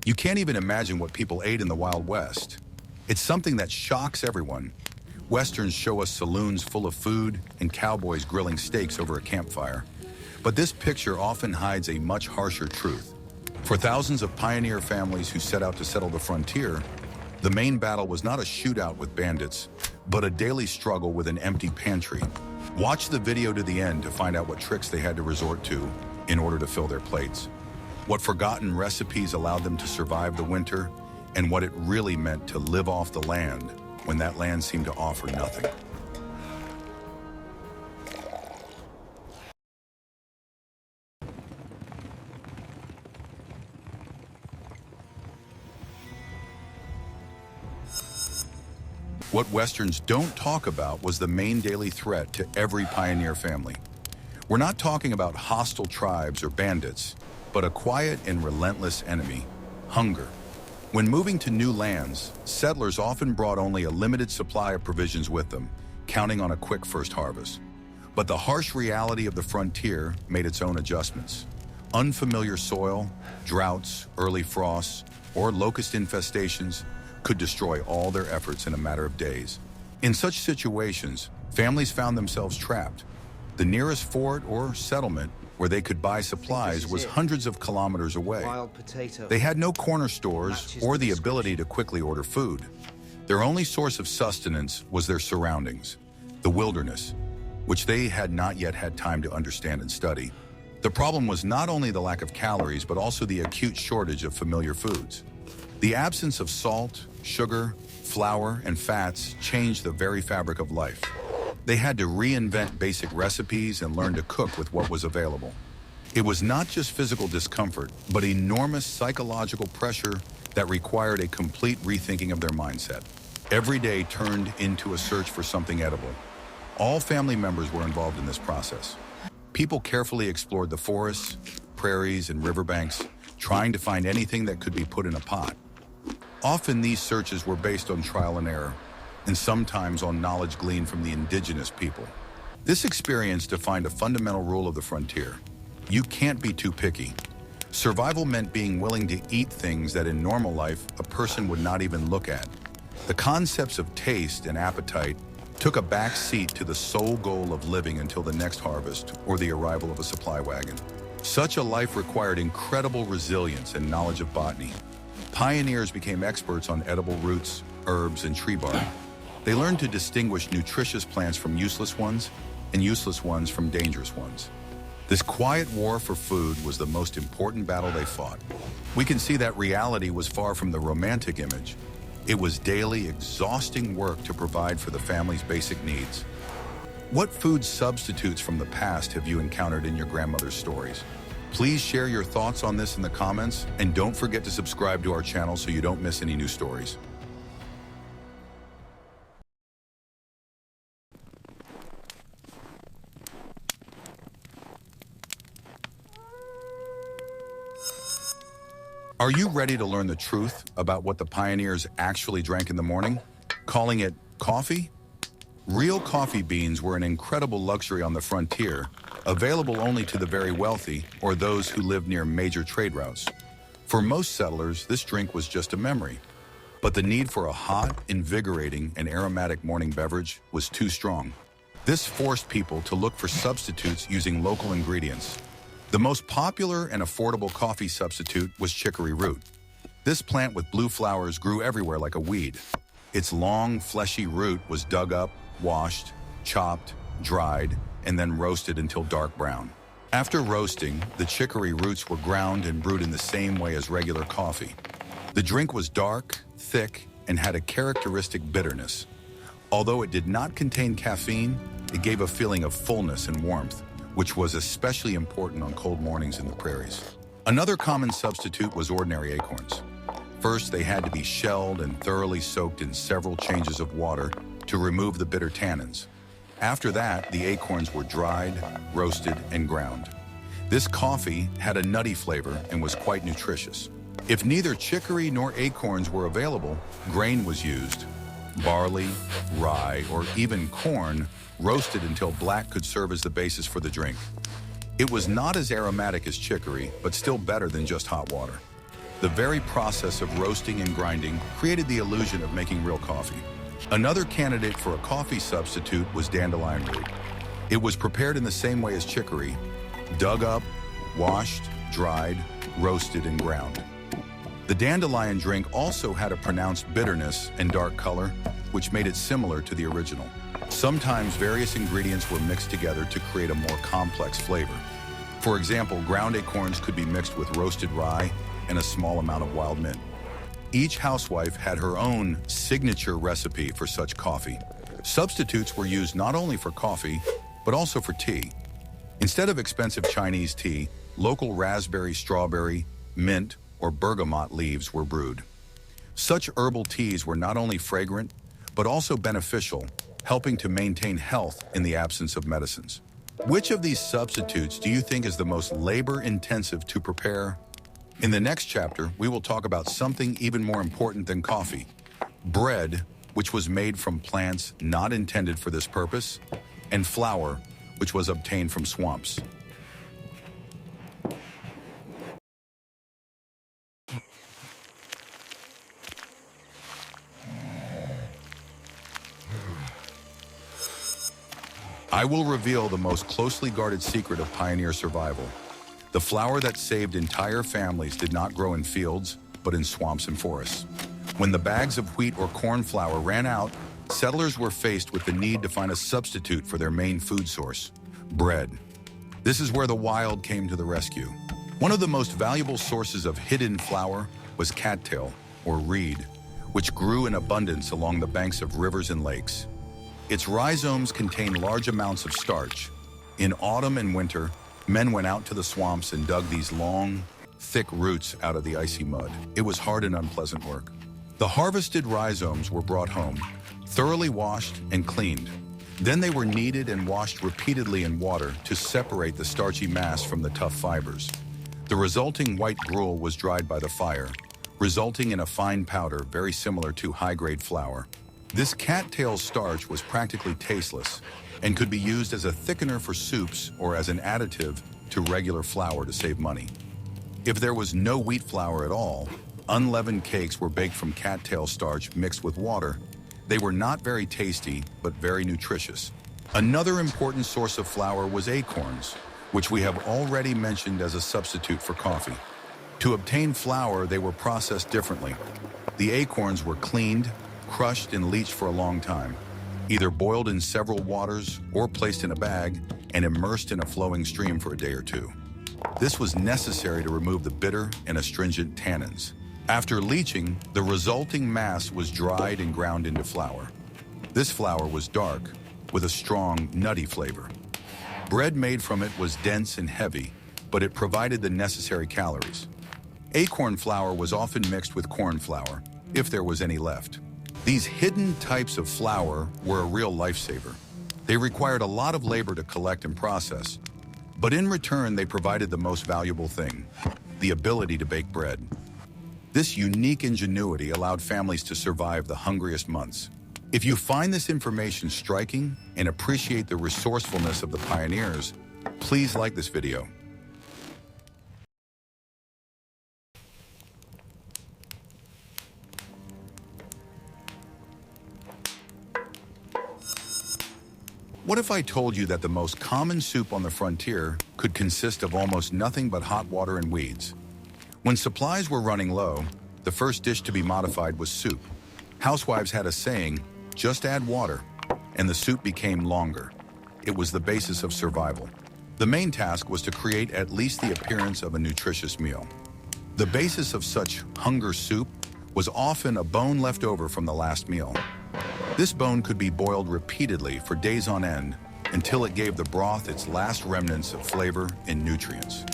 You can't even imagine what people ate in the Wild West. It's something that shocks everyone. Westerns show us saloons full of food and cowboys grilling steaks over a campfire. But this picture often hides a much harsher truth. For thousands of pioneer families who set out to settle the frontier, the main battle was not a shootout with bandits, but a daily struggle with an empty pantry. Watch the video to the end to find out what tricks they had to resort to in order to fill their plates, what forgotten recipes allowed them to survive the winter, and what it really meant to live off the land when that land seemed to offer nothing. What Westerns don't talk about was the main daily threat to every pioneer family. We're not talking about hostile tribes or bandits, but a quiet and relentless enemy: hunger. When moving to new lands, settlers often brought only a limited supply of provisions with them, counting on a quick first harvest. But the harsh reality of the frontier made its own adjustments. Unfamiliar soil, droughts, early frosts, or locust infestations could destroy all their efforts in a matter of days. In such situations, families found themselves trapped. The nearest fort or settlement where they could buy supplies was hundreds of kilometers away. They had no corner stores or the ability to quickly order food. Their only source of sustenance was their surroundings, the wilderness, which they had not yet had time to understand and study. The problem was not only the lack of calories, but also the acute shortage of familiar foods. The absence of salt, sugar, flour, and fats changed the very fabric of life. They had to reinvent basic recipes and learn to cook with what was available. It was not just physical discomfort, but enormous psychological pressure that required a complete rethinking of their mindset. Every day turned into a search for something edible. All family members were involved in this process. People carefully explored the forests, prairies, and riverbanks, trying to find anything that could be put in a pot. Often these searches were based on trial and error, and sometimes on knowledge gleaned from the indigenous people. This experience defined a fundamental rule of the frontier: you can't be too picky. Survival meant being willing to eat things that in normal life a person would not even look at. The concepts of taste and appetite took a back seat to the sole goal of living until the next harvest or the arrival of a supply wagon. Such a life required incredible resilience and knowledge of botany. Pioneers became experts on edible roots, herbs, and tree bark. They learned to distinguish nutritious plants from useless ones, and useless ones from dangerous ones. This quiet war for food was the most important battle they fought. We can see that reality was far from the romantic image. It was daily, exhausting work to provide for the family's basic needs. What food substitutes from the past have you encountered in your grandmother's stories? Please share your thoughts on this in the comments, and don't forget to subscribe to our channel so you don't miss any new stories. Are you ready to learn the truth about what the pioneers actually drank in the morning, calling it coffee? Real coffee beans were an incredible luxury on the frontier, available only to the very wealthy or those who lived near major trade routes. For most settlers, this drink was just a memory, but the need for a hot, invigorating, and aromatic morning beverage was too strong. This forced people to look for substitutes using local ingredients. The most popular and affordable coffee substitute was chicory root. This plant with blue flowers grew everywhere like a weed. Its long, fleshy root was dug up, washed, chopped, dried, and then roasted until dark brown. After roasting, the chicory roots were ground and brewed in the same way as regular coffee. The drink was dark, thick, and had a characteristic bitterness. Although it did not contain caffeine, it gave a feeling of fullness and warmth, which was especially important on cold mornings in the prairies. Another common substitute was ordinary acorns. First, they had to be shelled and thoroughly soaked in several changes of water to remove the bitter tannins. After that, the acorns were dried, roasted, and ground. This coffee had a nutty flavor and was quite nutritious. If neither chicory nor acorns were available, grain was used. Barley, rye, or even corn roasted until black could serve as the basis for the drink. It was not as aromatic as chicory, but still better than just hot water. The very process of roasting and grinding created the illusion of making real coffee. Another candidate for a coffee substitute was dandelion root. It was prepared in the same way as chicory, dug up, washed, dried, roasted, and ground. The dandelion drink also had a pronounced bitterness and dark color, which made it similar to the original. Sometimes various ingredients were mixed together to create a more complex flavor. For example, ground acorns could be mixed with roasted rye and a small amount of wild mint. Each housewife had her own signature recipe for such coffee. Substitutes were used not only for coffee, but also for tea. Instead of expensive Chinese tea, local raspberry, strawberry, mint, or bergamot leaves were brewed. Such herbal teas were not only fragrant, but also beneficial, helping to maintain health in the absence of medicines. Which of these substitutes do you think is the most labor-intensive to prepare? In the next chapter, we will talk about something even more important than coffee: bread, which was made from plants not intended for this purpose, and flour, which was obtained from swamps. I will reveal the most closely guarded secret of pioneer survival. The flour that saved entire families did not grow in fields, but in swamps and forests. When the bags of wheat or corn flour ran out, settlers were faced with the need to find a substitute for their main food source: bread. This is where the wild came to the rescue. One of the most valuable sources of hidden flour was cattail, or reed, which grew in abundance along the banks of rivers and lakes. Its rhizomes contain large amounts of starch. In autumn and winter, men went out to the swamps and dug these long, thick roots out of the icy mud. It was hard and unpleasant work. The harvested rhizomes were brought home, thoroughly washed and cleaned. Then they were kneaded and washed repeatedly in water to separate the starchy mass from the tough fibers. The resulting white gruel was dried by the fire, resulting in a fine powder very similar to high-grade flour. This cattail starch was practically tasteless and could be used as a thickener for soups or as an additive to regular flour to save money. If there was no wheat flour at all, unleavened cakes were baked from cattail starch mixed with water. They were not very tasty, but very nutritious. Another important source of flour was acorns, which we have already mentioned as a substitute for coffee. To obtain flour, they were processed differently. The acorns were cleaned, crushed, and leached for a long time, either boiled in several waters or placed in a bag and immersed in a flowing stream for a day or two. This was necessary to remove the bitter and astringent tannins. After leaching, the resulting mass was dried and ground into flour. This flour was dark, with a strong, nutty flavor. Bread made from it was dense and heavy, but it provided the necessary calories. Acorn flour was often mixed with corn flour, if there was any left. These hidden types of flour were a real lifesaver. They required a lot of labor to collect and process, but in return they provided the most valuable thing: the ability to bake bread. This unique ingenuity allowed families to survive the hungriest months. If you find this information striking and appreciate the resourcefulness of the pioneers, please like this video. What if I told you that the most common soup on the frontier could consist of almost nothing but hot water and weeds? When supplies were running low, the first dish to be modified was soup. Housewives had a saying, "Just add water," and the soup became longer. It was the basis of survival. The main task was to create at least the appearance of a nutritious meal. The basis of such hunger soup was often a bone left over from the last meal. This bone could be boiled repeatedly for days on end until it gave the broth its last remnants of flavor and nutrients.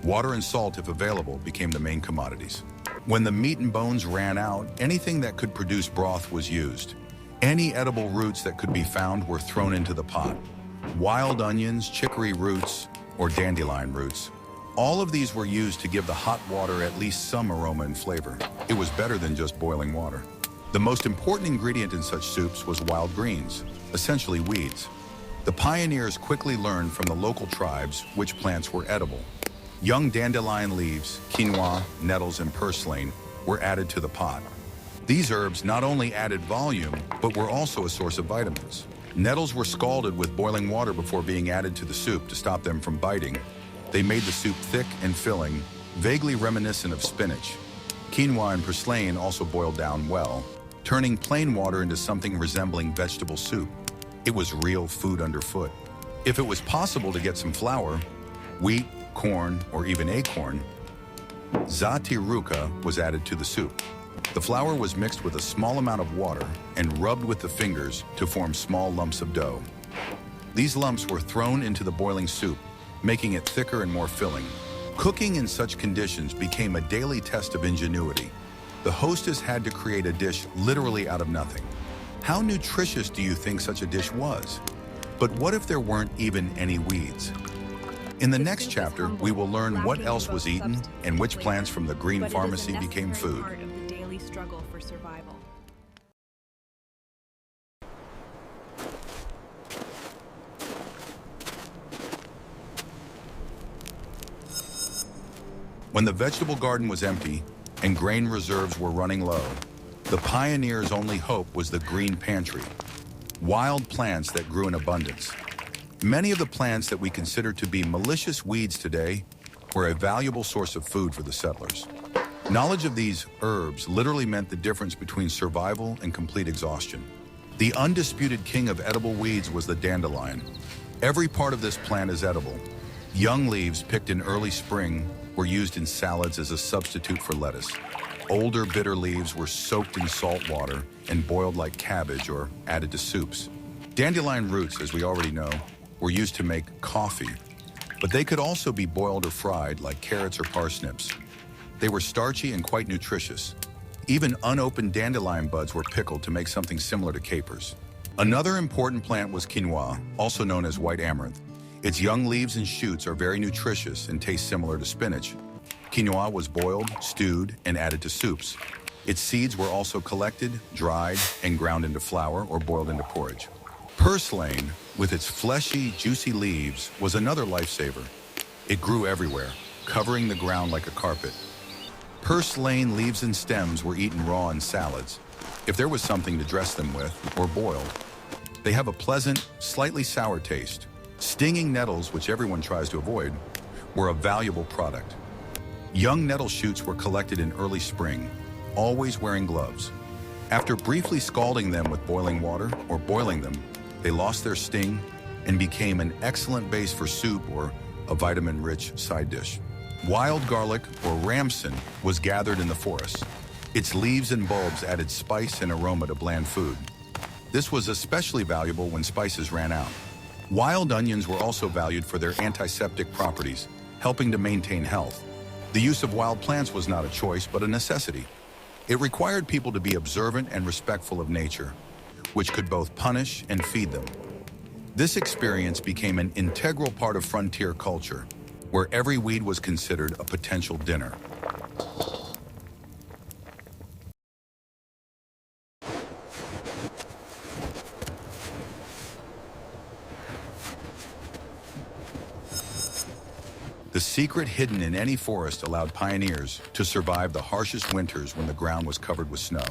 Water and salt, if available, became the main commodities. When the meat and bones ran out, anything that could produce broth was used. Any edible roots that could be found were thrown into the pot. Wild onions, chicory roots, or dandelion roots. All of these were used to give the hot water at least some aroma and flavor. It was better than just boiling water. The most important ingredient in such soups was wild greens, essentially weeds. The pioneers quickly learned from the local tribes which plants were edible. Young dandelion leaves, quinoa, nettles, and purslane were added to the pot. These herbs not only added volume, but were also a source of vitamins. Nettles were scalded with boiling water before being added to the soup to stop them from biting. They made the soup thick and filling, vaguely reminiscent of spinach. Quinoa and purslane also boiled down well, turning plain water into something resembling vegetable soup. It was real food underfoot. If it was possible to get some flour, wheat, corn, or even acorn, zatiruka was added to the soup. The flour was mixed with a small amount of water and rubbed with the fingers to form small lumps of dough. These lumps were thrown into the boiling soup, making it thicker and more filling. Cooking in such conditions became a daily test of ingenuity. The hostess had to create a dish literally out of nothing. How nutritious do you think such a dish was? But what if there weren't even any weeds? In the next chapter, we will learn what else was eaten and which plants from the green pharmacy became food. Struggle for survival. When the vegetable garden was empty and grain reserves were running low, the pioneers' only hope was the green pantry, wild plants that grew in abundance. Many of the plants that we consider to be malicious weeds today were a valuable source of food for the settlers. Knowledge of these herbs literally meant the difference between survival and complete exhaustion. The undisputed king of edible weeds was the dandelion. Every part of this plant is edible. Young leaves picked in early spring were used in salads as a substitute for lettuce. Older bitter leaves were soaked in salt water and boiled like cabbage or added to soups. Dandelion roots, as we already know, were used to make coffee, but they could also be boiled or fried like carrots or parsnips. They were starchy and quite nutritious. Even unopened dandelion buds were pickled to make something similar to capers. Another important plant was quinoa, also known as white amaranth. Its young leaves and shoots are very nutritious and taste similar to spinach. Quinoa was boiled, stewed, and added to soups. Its seeds were also collected, dried, and ground into flour or boiled into porridge. Purslane, with its fleshy, juicy leaves, was another lifesaver. It grew everywhere, covering the ground like a carpet. Purslane leaves and stems were eaten raw in salads, if there was something to dress them with, or boiled. They have a pleasant, slightly sour taste. Stinging nettles, which everyone tries to avoid, were a valuable product. Young nettle shoots were collected in early spring, always wearing gloves. After briefly scalding them with boiling water or boiling them, they lost their sting and became an excellent base for soup or a vitamin-rich side dish. Wild garlic, or ramson, was gathered in the forest. Its leaves and bulbs added spice and aroma to bland food. This was especially valuable when spices ran out. Wild onions were also valued for their antiseptic properties, helping to maintain health. The use of wild plants was not a choice, but a necessity. It required people to be observant and respectful of nature, which could both punish and feed them. This experience became an integral part of frontier culture, where every weed was considered a potential dinner. The secret hidden in any forest allowed pioneers to survive the harshest winters when the ground was covered with snow.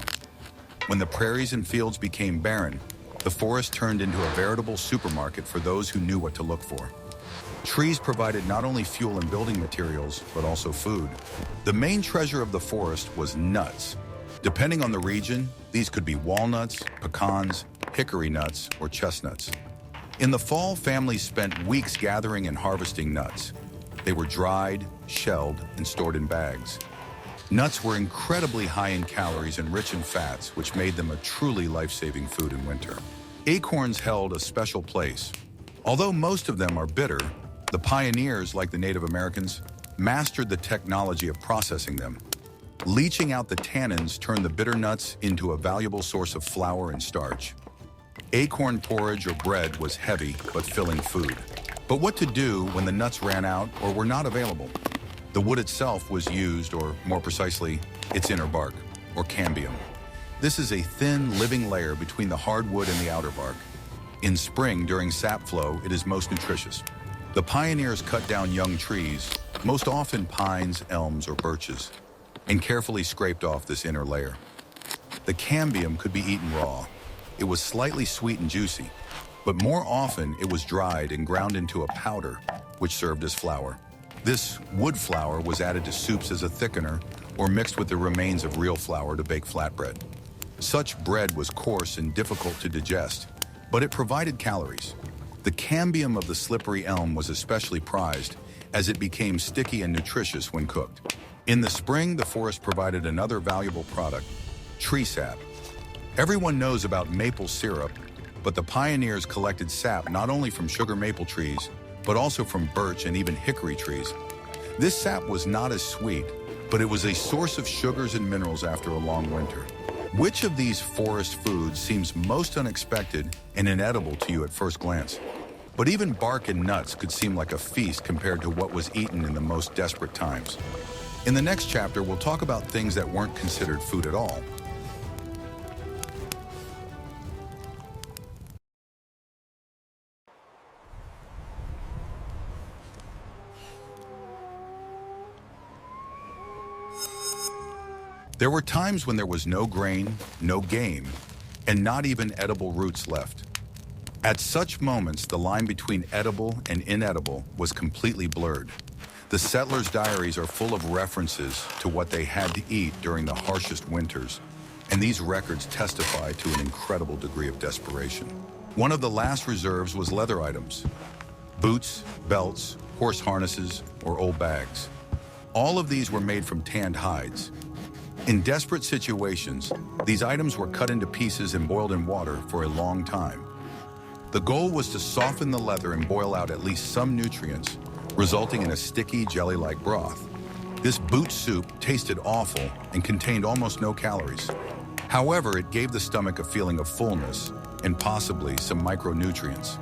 When the prairies and fields became barren, the forest turned into a veritable supermarket for those who knew what to look for. Trees provided not only fuel and building materials, but also food. The main treasure of the forest was nuts. Depending on the region, these could be walnuts, pecans, hickory nuts, or chestnuts. In the fall, families spent weeks gathering and harvesting nuts. They were dried, shelled, and stored in bags. Nuts were incredibly high in calories and rich in fats, which made them a truly life-saving food in winter. Acorns held a special place. Although most of them are bitter, the pioneers, like the Native Americans, mastered the technology of processing them. Leaching out the tannins turned the bitter nuts into a valuable source of flour and starch. Acorn porridge or bread was heavy but filling food. But what to do when the nuts ran out or were not available? The wood itself was used, or more precisely, its inner bark, or cambium. This is a thin, living layer between the hardwood and the outer bark. In spring, during sap flow, it is most nutritious. The pioneers cut down young trees, most often pines, elms, or birches, and carefully scraped off this inner layer. The cambium could be eaten raw. It was slightly sweet and juicy, but more often it was dried and ground into a powder, which served as flour. This wood flour was added to soups as a thickener or mixed with the remains of real flour to bake flatbread. Such bread was coarse and difficult to digest, but it provided calories. The cambium of the slippery elm was especially prized as it became sticky and nutritious when cooked. In the spring, the forest provided another valuable product, tree sap. Everyone knows about maple syrup, but the pioneers collected sap not only from sugar maple trees, but also from birch and even hickory trees. This sap was not as sweet, but it was a source of sugars and minerals after a long winter. Which of these forest foods seems most unexpected and inedible to you at first glance? But even bark and nuts could seem like a feast compared to what was eaten in the most desperate times. In the next chapter, we'll talk about things that weren't considered food at all. There were times when there was no grain, no game, and not even edible roots left. At such moments, the line between edible and inedible was completely blurred. The settlers' diaries are full of references to what they had to eat during the harshest winters, and these records testify to an incredible degree of desperation. One of the last reserves was leather items: boots, belts, horse harnesses, or old bags. All of these were made from tanned hides. In desperate situations, these items were cut into pieces and boiled in water for a long time. The goal was to soften the leather and boil out at least some nutrients, resulting in a sticky, jelly-like broth. This boot soup tasted awful and contained almost no calories. However, it gave the stomach a feeling of fullness and possibly some micronutrients.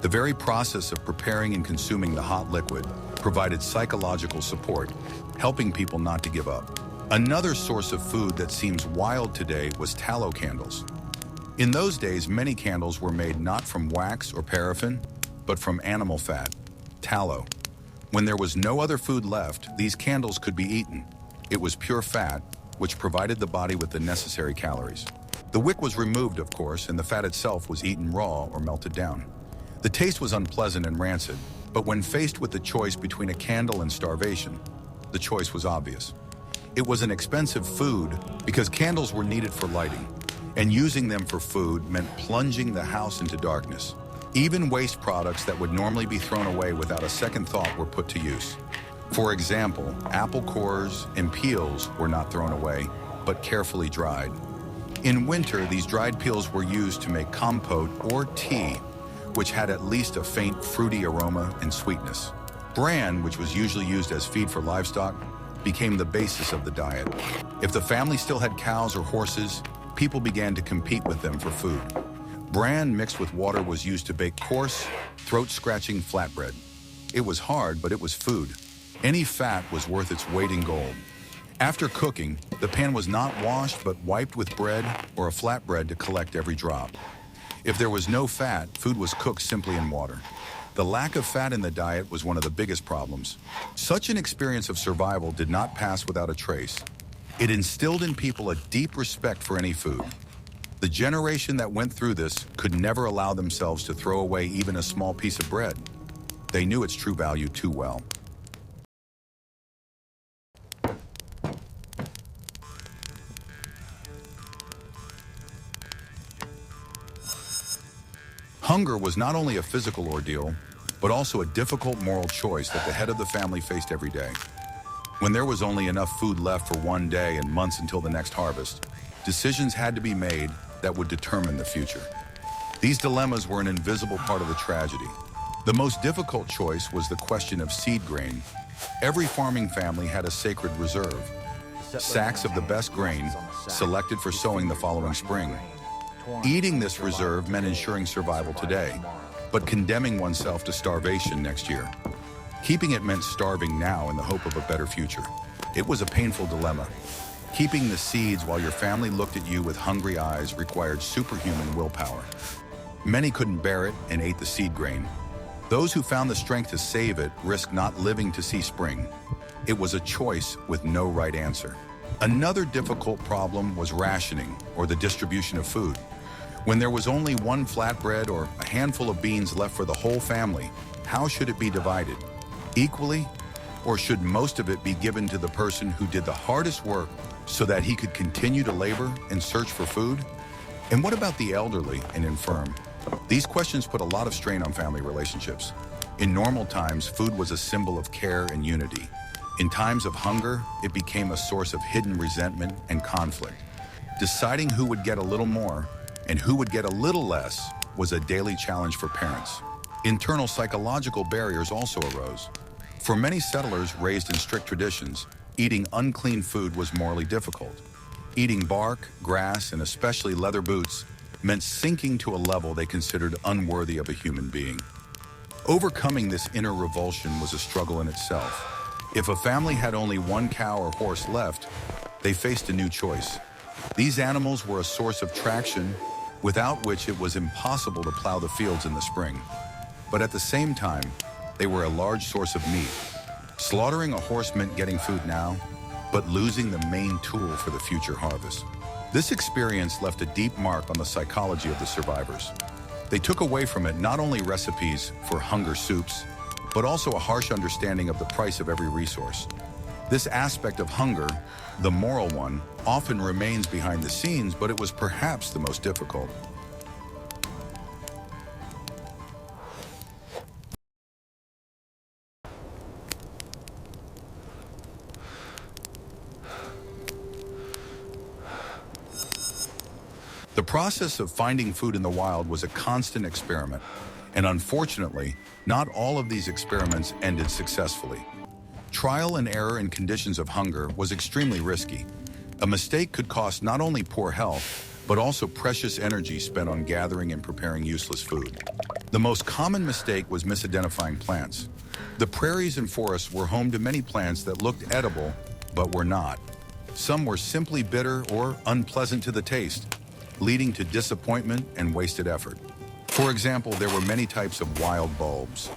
The very process of preparing and consuming the hot liquid provided psychological support, helping people not to give up. Another source of food that seems wild today was tallow candles. In those days, many candles were made not from wax or paraffin, but from animal fat, tallow. When there was no other food left, these candles could be eaten. It was pure fat, which provided the body with the necessary calories. The wick was removed, of course, and the fat itself was eaten raw or melted down. The taste was unpleasant and rancid, but when faced with the choice between a candle and starvation, the choice was obvious. It was an expensive food because candles were needed for lighting, and using them for food meant plunging the house into darkness. Even waste products that would normally be thrown away without a second thought were put to use. For example, apple cores and peels were not thrown away, but carefully dried. In winter, these dried peels were used to make compote or tea, which had at least a faint fruity aroma and sweetness. Bran, which was usually used as feed for livestock, became the basis of the diet. If the family still had cows or horses, people began to compete with them for food. Bran mixed with water was used to bake coarse, throat-scratching flatbread. It was hard, but it was food. Any fat was worth its weight in gold. After cooking, the pan was not washed but wiped with bread or a flatbread to collect every drop. If there was no fat, food was cooked simply in water. The lack of fat in the diet was one of the biggest problems. Such an experience of survival did not pass without a trace. It instilled in people a deep respect for any food. The generation that went through this could never allow themselves to throw away even a small piece of bread. They knew its true value too well. Hunger was not only a physical ordeal, but also a difficult moral choice that the head of the family faced every day. When there was only enough food left for one day and months until the next harvest, decisions had to be made that would determine the future. These dilemmas were an invisible part of the tragedy. The most difficult choice was the question of seed grain. Every farming family had a sacred reserve, sacks of the best grain selected for sowing the following spring. Eating this reserve meant ensuring survival today, but condemning oneself to starvation next year. Keeping it meant starving now in the hope of a better future. It was a painful dilemma. Keeping the seeds while your family looked at you with hungry eyes required superhuman willpower. Many couldn't bear it and ate the seed grain. Those who found the strength to save it risked not living to see spring. It was a choice with no right answer. Another difficult problem was rationing, or the distribution of food. When there was only one flatbread or a handful of beans left for the whole family, how should it be divided? Equally? Or should most of it be given to the person who did the hardest work so that he could continue to labor and search for food? And what about the elderly and infirm? These questions put a lot of strain on family relationships. In normal times, food was a symbol of care and unity. In times of hunger, it became a source of hidden resentment and conflict. Deciding who would get a little more and who would get a little less was a daily challenge for parents. Internal psychological barriers also arose. For many settlers raised in strict traditions, eating unclean food was morally difficult. Eating bark, grass, and especially leather boots meant sinking to a level they considered unworthy of a human being. Overcoming this inner revulsion was a struggle in itself. If a family had only one cow or horse left, they faced a new choice. These animals were a source of traction, without which it was impossible to plow the fields in the spring. But at the same time, they were a large source of meat. Slaughtering a horse meant getting food now, but losing the main tool for the future harvest. This experience left a deep mark on the psychology of the survivors. They took away from it not only recipes for hunger soups, but also a harsh understanding of the price of every resource. This aspect of hunger, the moral one, often remains behind the scenes, but it was perhaps the most difficult. The process of finding food in the wild was a constant experiment, and unfortunately, not all of these experiments ended successfully. Trial and error in conditions of hunger was extremely risky. A mistake could cost not only poor health, but also precious energy spent on gathering and preparing useless food. The most common mistake was misidentifying plants. The prairies and forests were home to many plants that looked edible, but were not. Some were simply bitter or unpleasant to the taste, leading to disappointment and wasted effort. For example, there were many types of wild bulbs.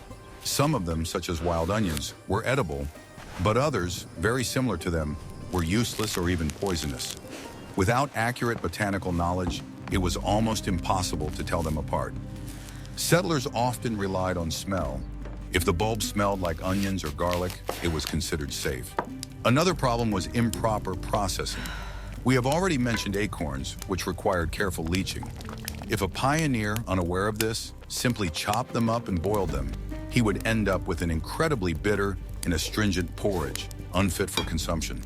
Some of them, such as wild onions, were edible, but others, very similar to them, were useless or even poisonous. Without accurate botanical knowledge, it was almost impossible to tell them apart. Settlers often relied on smell. If the bulb smelled like onions or garlic, it was considered safe. Another problem was improper processing. We have already mentioned acorns, which required careful leaching. If a pioneer, unaware of this, simply chopped them up and boiled them, he would end up with an incredibly bitter and astringent porridge, unfit for consumption.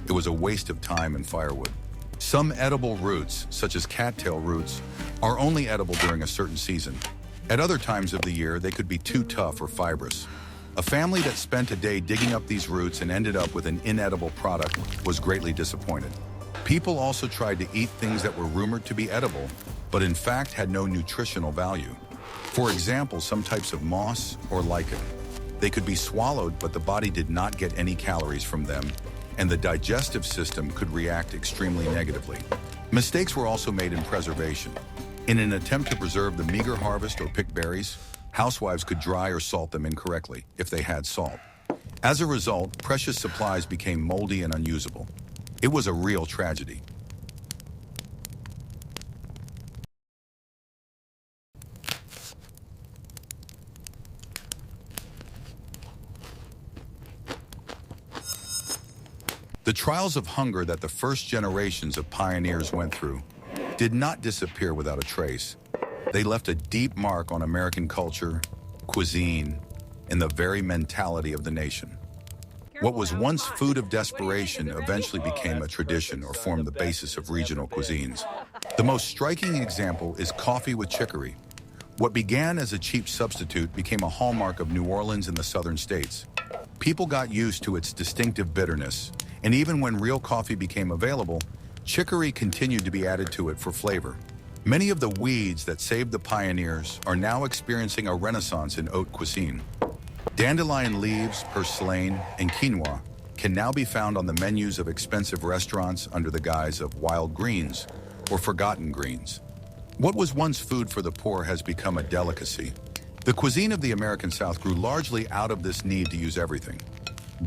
It was a waste of time and firewood. Some edible roots, such as cattail roots, are only edible during a certain season. At other times of the year, they could be too tough or fibrous. A family that spent a day digging up these roots and ended up with an inedible product was greatly disappointed. People also tried to eat things that were rumored to be edible, but in fact had no nutritional value. For example, some types of moss or lichen. They could be swallowed, but the body did not get any calories from them, and the digestive system could react extremely negatively. Mistakes were also made in preservation. In an attempt to preserve the meager harvest or pick berries, housewives could dry or salt them incorrectly if they had salt. As a result, precious supplies became moldy and unusable. It was a real tragedy. The trials of hunger that the first generations of pioneers went through did not disappear without a trace. They left a deep mark on American culture, cuisine, and the very mentality of the nation. What was once food of desperation eventually became a tradition or formed the basis of regional cuisines. The most striking example is coffee with chicory. What began as a cheap substitute became a hallmark of New Orleans and the southern states. People got used to its distinctive bitterness, and even when real coffee became available, chicory continued to be added to it for flavor. Many of the weeds that saved the pioneers are now experiencing a renaissance in haute cuisine. Dandelion leaves, purslane, and quinoa can now be found on the menus of expensive restaurants under the guise of wild greens or forgotten greens. What was once food for the poor has become a delicacy. The cuisine of the American South grew largely out of this need to use everything.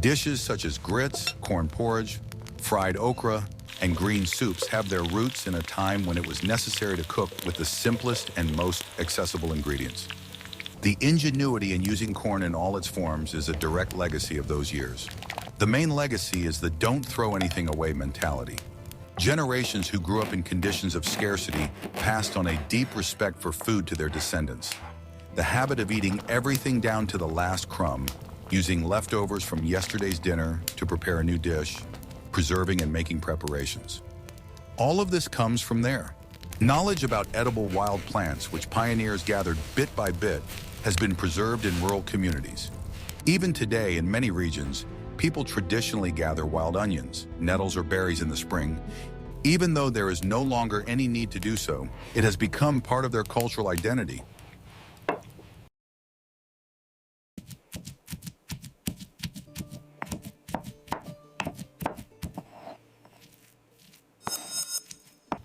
Dishes such as grits, corn porridge, fried okra, and green soups have their roots in a time when it was necessary to cook with the simplest and most accessible ingredients. The ingenuity in using corn in all its forms is a direct legacy of those years. The main legacy is the don't throw anything away mentality. Generations who grew up in conditions of scarcity passed on a deep respect for food to their descendants. The habit of eating everything down to the last crumb, using leftovers from yesterday's dinner to prepare a new dish, preserving and making preparations. All of this comes from there. Knowledge about edible wild plants, which pioneers gathered bit by bit, has been preserved in rural communities. Even today, in many regions, people traditionally gather wild onions, nettles, or berries in the spring. Even though there is no longer any need to do so, it has become part of their cultural identity.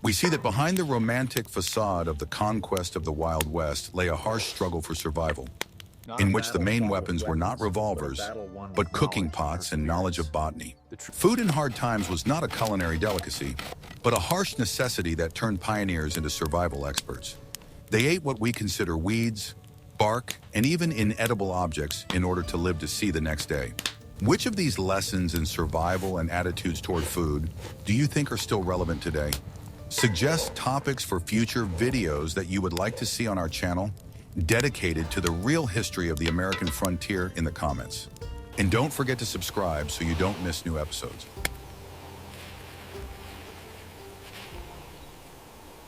We see that behind the romantic facade of the conquest of the Wild West lay a harsh struggle for survival, in which the main weapons were not revolvers, but cooking pots and knowledge of botany. Food in hard times was not a culinary delicacy, but a harsh necessity that turned pioneers into survival experts. They ate what we consider weeds, bark, and even inedible objects in order to live to see the next day. Which of these lessons in survival and attitudes toward food do you think are still relevant today? Suggest topics for future videos that you would like to see on our channel, dedicated to the real history of the American frontier in the comments. And don't forget to subscribe so you don't miss new episodes.